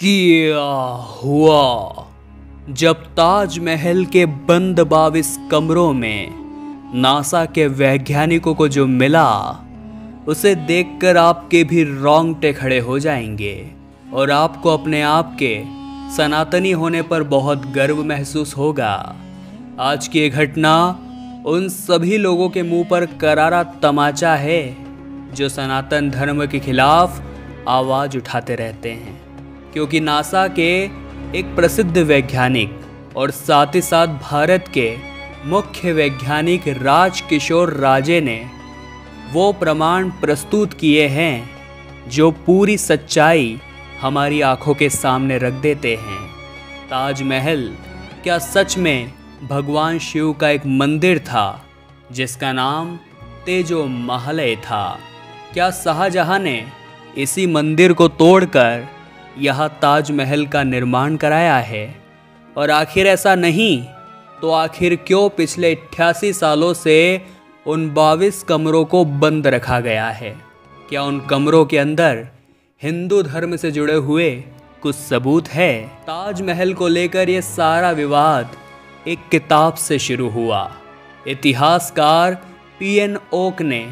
क्या हुआ जब ताजमहल के बंद 22 कमरों में नासा के वैज्ञानिकों को जो मिला उसे देखकर आपके भी रोंगटे खड़े हो जाएंगे और आपको अपने आप के सनातनी होने पर बहुत गर्व महसूस होगा। आज की ये घटना उन सभी लोगों के मुंह पर करारा तमाचा है जो सनातन धर्म के खिलाफ आवाज उठाते रहते हैं, क्योंकि नासा के एक प्रसिद्ध वैज्ञानिक और साथ ही साथ भारत के मुख्य वैज्ञानिक राजकिशोर राजे ने वो प्रमाण प्रस्तुत किए हैं जो पूरी सच्चाई हमारी आंखों के सामने रख देते हैं। ताजमहल क्या सच में भगवान शिव का एक मंदिर था जिसका नाम तेजो महल था? क्या शाहजहां ने इसी मंदिर को तोड़कर यह ताजमहल का निर्माण कराया है? और आखिर ऐसा नहीं तो आखिर क्यों पिछले 88 सालों से उन 22 कमरों को बंद रखा गया है? क्या उन कमरों के अंदर हिंदू धर्म से जुड़े हुए कुछ सबूत है? ताजमहल को लेकर यह सारा विवाद एक किताब से शुरू हुआ। इतिहासकार पीएन ओक ने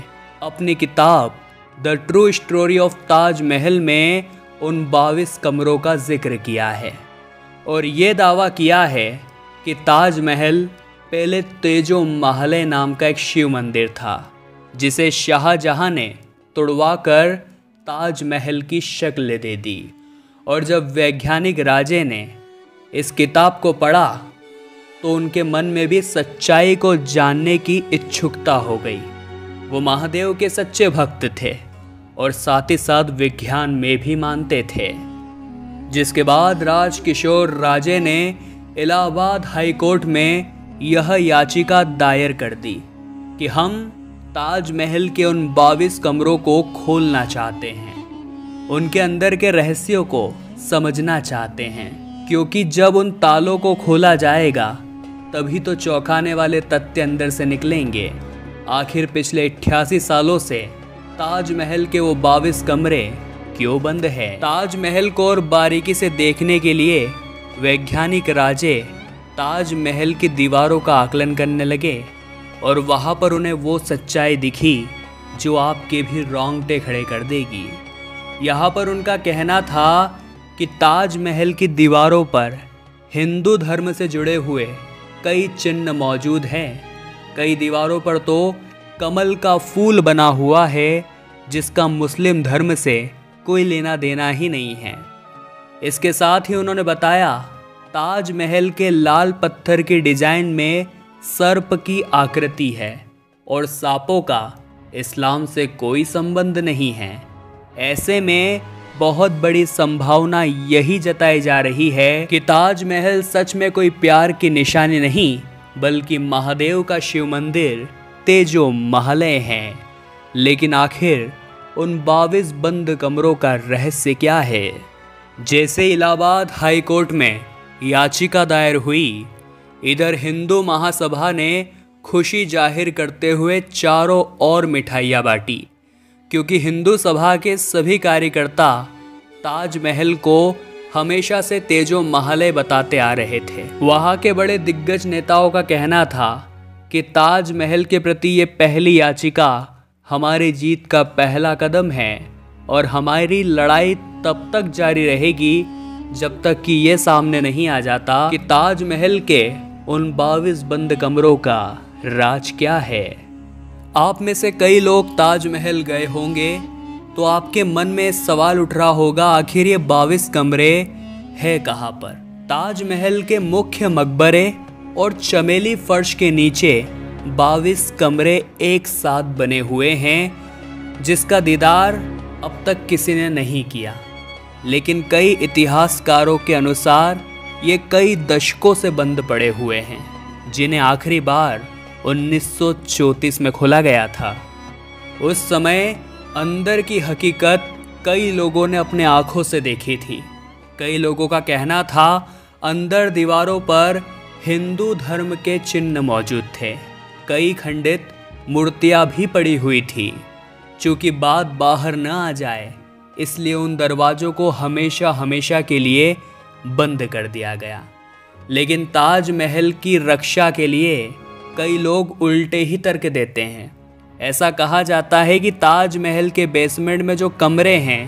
अपनी किताब the true story of Taj Mahal में उन 22 कमरों का जिक्र किया है और ये दावा किया है कि ताजमहल पहले तेजो महल नाम का एक शिव मंदिर था जिसे शाहजहां ने तुड़वाकर ताजमहल की शक्ल दे दी। और जब वैज्ञानिक राजे ने इस किताब को पढ़ा तो उनके मन में भी सच्चाई को जानने की इच्छुकता हो गई। वो महादेव के सच्चे भक्त थे और साथ ही साथ विज्ञान में भी मानते थे, जिसके बाद राजकिशोर राजे ने इलाहाबाद हाई कोर्ट में यह याचिका दायर कर दी कि हम ताजमहल के उन 22 कमरों को खोलना चाहते हैं, उनके अंदर के रहस्यों को समझना चाहते हैं, क्योंकि जब उन तालों को खोला जाएगा तभी तो चौंकाने वाले तथ्य अंदर से निकलेंगे। आखिर पिछले 88 सालों से ताजमहल के वो 22 कमरे क्यों बंद है? ताजमहल को और बारीकी से देखने के लिए वैज्ञानिक राजे ताजमहल की दीवारों का आकलन करने लगे और वहाँ पर उन्हें वो सच्चाई दिखी जो आपके भी रोंगटे खड़े कर देगी। यहाँ पर उनका कहना था कि ताजमहल की दीवारों पर हिंदू धर्म से जुड़े हुए कई चिन्ह मौजूद हैं। कई दीवारों पर तो कमल का फूल बना हुआ है जिसका मुस्लिम धर्म से कोई लेना देना ही नहीं है। इसके साथ ही उन्होंने बताया ताजमहल के लाल पत्थर की डिजाइन में सर्प की आकृति है और सांपों का इस्लाम से कोई संबंध नहीं है। ऐसे में बहुत बड़ी संभावना यही जताई जा रही है कि ताजमहल सच में कोई प्यार की निशानी नहीं बल्कि महादेव का शिव मंदिर तेजो महल है। लेकिन आखिर उन 22 बंद कमरों का रहस्य क्या है? जैसे इलाहाबाद हाई कोर्ट में याचिका दायर हुई, इधर हिंदू महासभा ने खुशी जाहिर करते हुए चारों ओर मिठाइयाँ बांटी, क्योंकि हिंदू सभा के सभी कार्यकर्ता ताजमहल को हमेशा से तेजो महल बताते आ रहे थे। वहाँ के बड़े दिग्गज नेताओं का कहना था कि ताजमहल के प्रति ये पहली याचिका हमारी जीत का पहला कदम है और हमारी लड़ाई तब तक जारी रहेगी जब तक कि ये सामने नहीं आ जाता कि ताजमहल के उन 22 बंद कमरों का राज क्या है। आप में से कई लोग ताजमहल गए होंगे तो आपके मन में सवाल उठ रहा होगा, आखिर ये 22 कमरे है कहाँ पर? ताजमहल के मुख्य मकबरे और चमेली फर्श के नीचे 22 कमरे एक साथ बने हुए हैं जिसका दीदार अब तक किसी ने नहीं किया। लेकिन कई इतिहासकारों के अनुसार ये कई दशकों से बंद पड़े हुए हैं, जिन्हें आखिरी बार 1934 में खोला गया था। उस समय अंदर की हकीकत कई लोगों ने अपने आँखों से देखी थी। कई लोगों का कहना था अंदर दीवारों पर हिंदू धर्म के चिन्ह मौजूद थे। कई खंडित मूर्तियाँ भी पड़ी हुई थी। चूँकि बात बाहर न आ जाए इसलिए उन दरवाज़ों को हमेशा हमेशा के लिए बंद कर दिया गया। लेकिन ताजमहल की रक्षा के लिए कई लोग उल्टे ही तर्क देते हैं। ऐसा कहा जाता है कि ताजमहल के बेसमेंट में जो कमरे हैं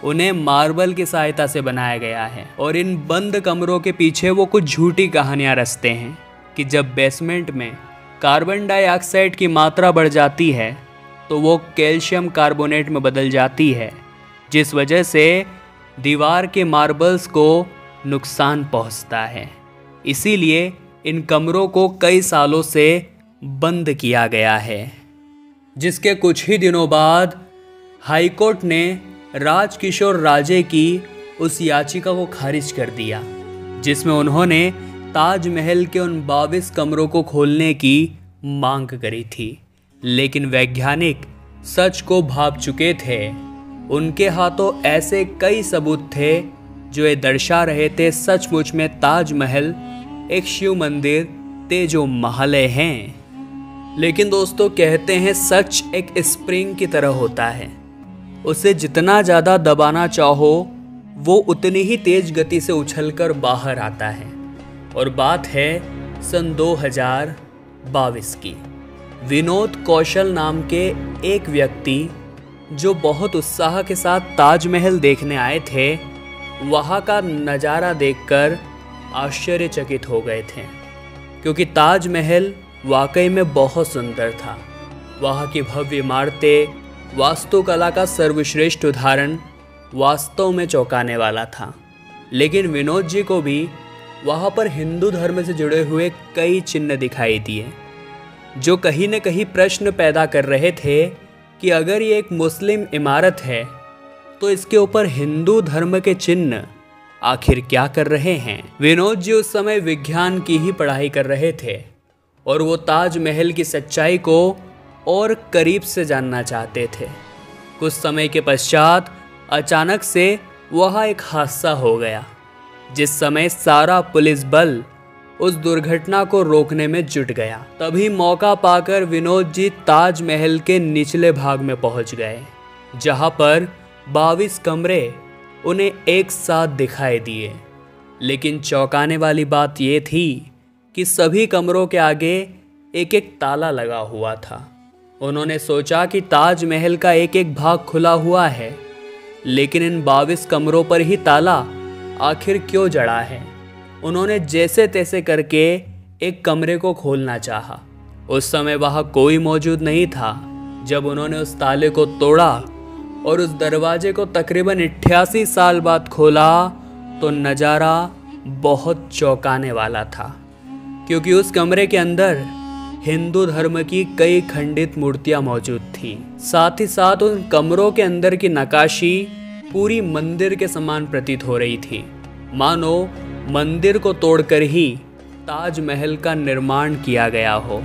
उन्हें मार्बल की सहायता से बनाया गया है और इन बंद कमरों के पीछे वो कुछ झूठी कहानियां रचते हैं कि जब बेसमेंट में कार्बन डाइऑक्साइड की मात्रा बढ़ जाती है तो वो कैल्शियम कार्बोनेट में बदल जाती है, जिस वजह से दीवार के मार्बल्स को नुकसान पहुंचता है। इसीलिए इन कमरों को कई सालों से बंद किया गया है। जिसके कुछ ही दिनों बाद हाईकोर्ट ने राजकिशोर राजे की उस याचिका को खारिज कर दिया जिसमें उन्होंने ताजमहल के उन 22 कमरों को खोलने की मांग करी थी। लेकिन वैज्ञानिक सच को भांप चुके थे। उनके हाथों ऐसे कई सबूत थे जो ये दर्शा रहे थे सचमुच में ताजमहल एक शिव मंदिर तेजो महालय हैं। लेकिन दोस्तों, कहते हैं सच एक स्प्रिंग की तरह होता है, उसे जितना ज़्यादा दबाना चाहो वो उतनी ही तेज गति से उछलकर बाहर आता है। और बात है सन 2022 की। विनोद कौशल नाम के एक व्यक्ति जो बहुत उत्साह के साथ ताजमहल देखने आए थे, वहाँ का नज़ारा देखकर आश्चर्यचकित हो गए थे, क्योंकि ताजमहल वाकई में बहुत सुंदर था। वहाँ की भव्य इमारतें, वास्तुकला का सर्वश्रेष्ठ उदाहरण वास्तव में चौंकाने वाला था। लेकिन विनोद जी को भी वहाँ पर हिंदू धर्म से जुड़े हुए कई चिन्ह दिखाई दिए जो कहीं न कहीं प्रश्न पैदा कर रहे थे कि अगर ये एक मुस्लिम इमारत है तो इसके ऊपर हिंदू धर्म के चिन्ह आखिर क्या कर रहे हैं। विनोद जी उस समय विज्ञान की ही पढ़ाई कर रहे थे और वो ताजमहल की सच्चाई को और करीब से जानना चाहते थे। कुछ समय के पश्चात अचानक से वहाँ एक हादसा हो गया, जिस समय सारा पुलिस बल उस दुर्घटना को रोकने में जुट गया। तभी मौका पाकर विनोद जी ताजमहल के निचले भाग में पहुंच गए, जहां पर 22 कमरे उन्हें एक साथ दिखाई दिए। लेकिन चौंकाने वाली बात यह थी कि सभी कमरों के आगे एक एक ताला लगा हुआ था। उन्होंने सोचा कि ताजमहल का एक एक भाग खुला हुआ है, लेकिन इन 22 कमरों पर ही ताला आखिर क्यों जड़ा है। उन्होंने जैसे तैसे करके एक कमरे को खोलना चाहा। उस समय वहाँ कोई मौजूद नहीं था। जब उन्होंने उस ताले को तोड़ा और उस दरवाजे को तकरीबन 88 साल बाद खोला तो नज़ारा बहुत चौंकाने वाला था, क्योंकि उस कमरे के अंदर हिंदू धर्म की कई खंडित मूर्तियां मौजूद थीं। साथ ही साथ उन कमरों के अंदर की नक्काशी पूरी मंदिर के समान प्रतीत हो रही थी, मानो मंदिर को तोड़कर ही ताजमहल का निर्माण किया गया हो।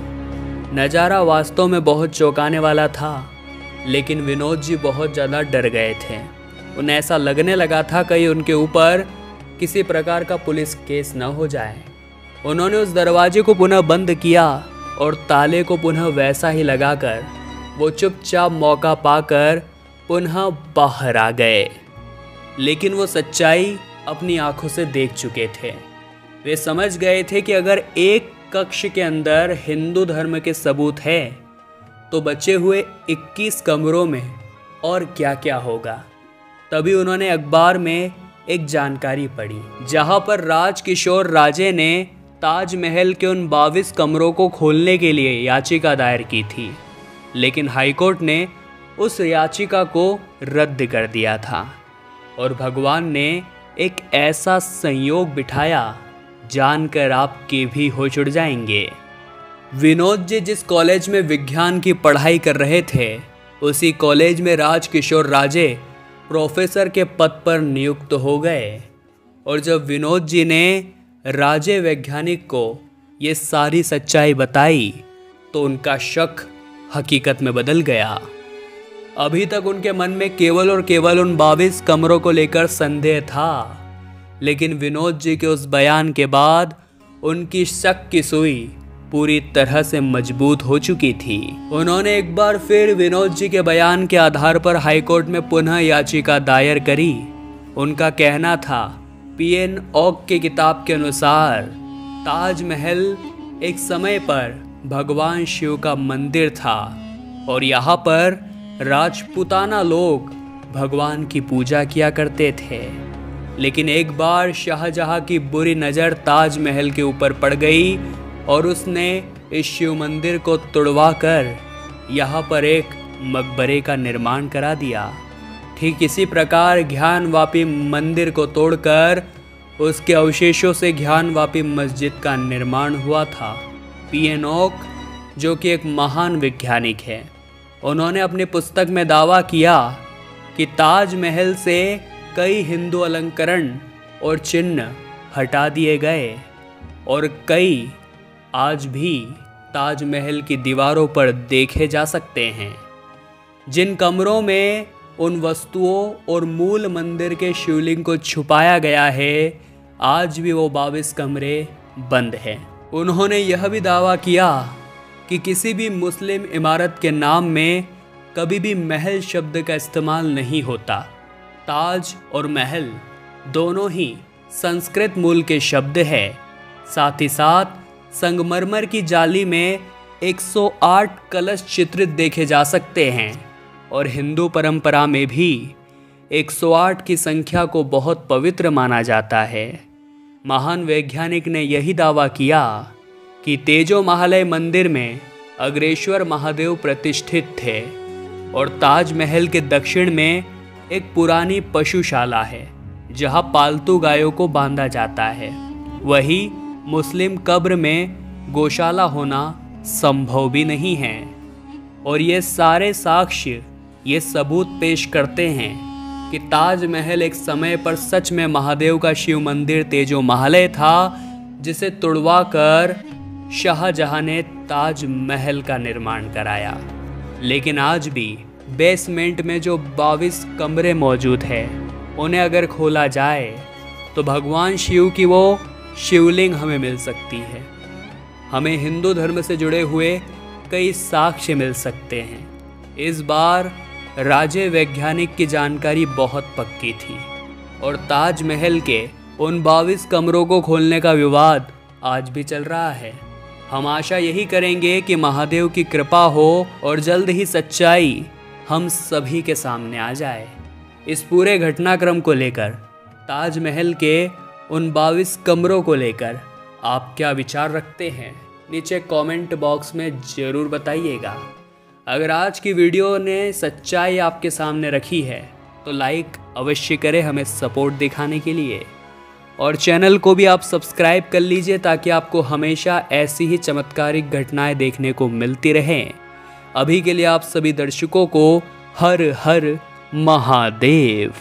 नज़ारा वास्तव में बहुत चौंकाने वाला था, लेकिन विनोद जी बहुत ज़्यादा डर गए थे। उन्हें ऐसा लगने लगा था कहीं उनके ऊपर किसी प्रकार का पुलिस केस न हो जाए। उन्होंने उस दरवाजे को पुनः बंद किया और ताले को पुनः वैसा ही लगाकर वो चुपचाप मौका पाकर पुनः बाहर आ गए। लेकिन वो सच्चाई अपनी आंखों से देख चुके थे। वे समझ गए थे कि अगर एक कक्ष के अंदर हिंदू धर्म के सबूत है तो बचे हुए 21 कमरों में और क्या क्या होगा। तभी उन्होंने अखबार में एक जानकारी पढ़ी, जहां पर राजकिशोर राजे ने ताजमहल के उन 22 कमरों को खोलने के लिए याचिका दायर की थी, लेकिन हाईकोर्ट ने उस याचिका को रद्द कर दिया था और भगवान ने एक ऐसा संयोग बिठाया जानकर आपके भी होश उड़ जाएंगे। विनोद जी जिस कॉलेज में विज्ञान की पढ़ाई कर रहे थे, उसी कॉलेज में राजकिशोर राजे प्रोफेसर के पद पर नियुक्त हो गए। और जब विनोद जी ने राजे वैज्ञानिक को ये सारी सच्चाई बताई तो उनका शक हकीकत में बदल गया। अभी तक उनके मन में केवल और केवल उन 22 कमरों को लेकर संदेह था, लेकिन विनोद जी के उस बयान के बाद उनकी शक की सुई पूरी तरह से मजबूत हो चुकी थी। उन्होंने एक बार फिर विनोद जी के बयान के आधार पर हाईकोर्ट में पुनः याचिका दायर करी। उनका कहना था, पीएन ओक की किताब के अनुसार ताजमहल एक समय पर भगवान शिव का मंदिर था और यहाँ पर राजपूताना लोग भगवान की पूजा किया करते थे। लेकिन एक बार शाहजहां की बुरी नज़र ताजमहल के ऊपर पड़ गई और उसने इस शिव मंदिर को तुड़वाकर यहाँ पर एक मकबरे का निर्माण करा दिया। ठीक इसी प्रकार ज्ञानवापी मंदिर को तोड़कर उसके अवशेषों से ज्ञानवापी मस्जिद का निर्माण हुआ था। पीएन ओक, जो कि एक महान वैज्ञानिक है, उन्होंने अपनी पुस्तक में दावा किया कि ताजमहल से कई हिंदू अलंकरण और चिन्ह हटा दिए गए और कई आज भी ताजमहल की दीवारों पर देखे जा सकते हैं। जिन कमरों में उन वस्तुओं और मूल मंदिर के शिवलिंग को छुपाया गया है, आज भी वो 22 कमरे बंद हैं। उन्होंने यह भी दावा किया कि किसी भी मुस्लिम इमारत के नाम में कभी भी महल शब्द का इस्तेमाल नहीं होता। ताज और महल दोनों ही संस्कृत मूल के शब्द हैं। साथ ही साथ संगमरमर की जाली में 108 कलश चित्रित देखे जा सकते हैं और हिंदू परंपरा में भी 108 की संख्या को बहुत पवित्र माना जाता है। महान वैज्ञानिक ने यही दावा किया कि तेजो महालय मंदिर में अग्रेश्वर महादेव प्रतिष्ठित थे और ताजमहल के दक्षिण में एक पुरानी पशुशाला है जहां पालतू गायों को बांधा जाता है। वही मुस्लिम कब्र में गौशाला होना संभव भी नहीं है। और ये सारे साक्ष्य ये सबूत पेश करते हैं कि ताजमहल एक समय पर सच में महादेव का शिव मंदिर तेजो महालय था, जिसे तुड़वा कर शाहजहां ने ताजमहल का निर्माण कराया। लेकिन आज भी बेसमेंट में जो 22 कमरे मौजूद है, उन्हें अगर खोला जाए तो भगवान शिव की वो शिवलिंग हमें मिल सकती है। हमें हिंदू धर्म से जुड़े हुए कई साक्ष्य मिल सकते हैं। इस बार राजे वैज्ञानिक की जानकारी बहुत पक्की थी और ताजमहल के उन 22 कमरों को खोलने का विवाद आज भी चल रहा है। हम आशा यही करेंगे कि महादेव की कृपा हो और जल्द ही सच्चाई हम सभी के सामने आ जाए। इस पूरे घटनाक्रम को लेकर, ताजमहल के उन 22 कमरों को लेकर आप क्या विचार रखते हैं, नीचे कमेंट बॉक्स में ज़रूर बताइएगा। अगर आज की वीडियो ने सच्चाई आपके सामने रखी है तो लाइक अवश्य करें हमें सपोर्ट दिखाने के लिए, और चैनल को भी आप सब्सक्राइब कर लीजिए ताकि आपको हमेशा ऐसी ही चमत्कारिक घटनाएं देखने को मिलती रहें। अभी के लिए आप सभी दर्शकों को हर हर महादेव।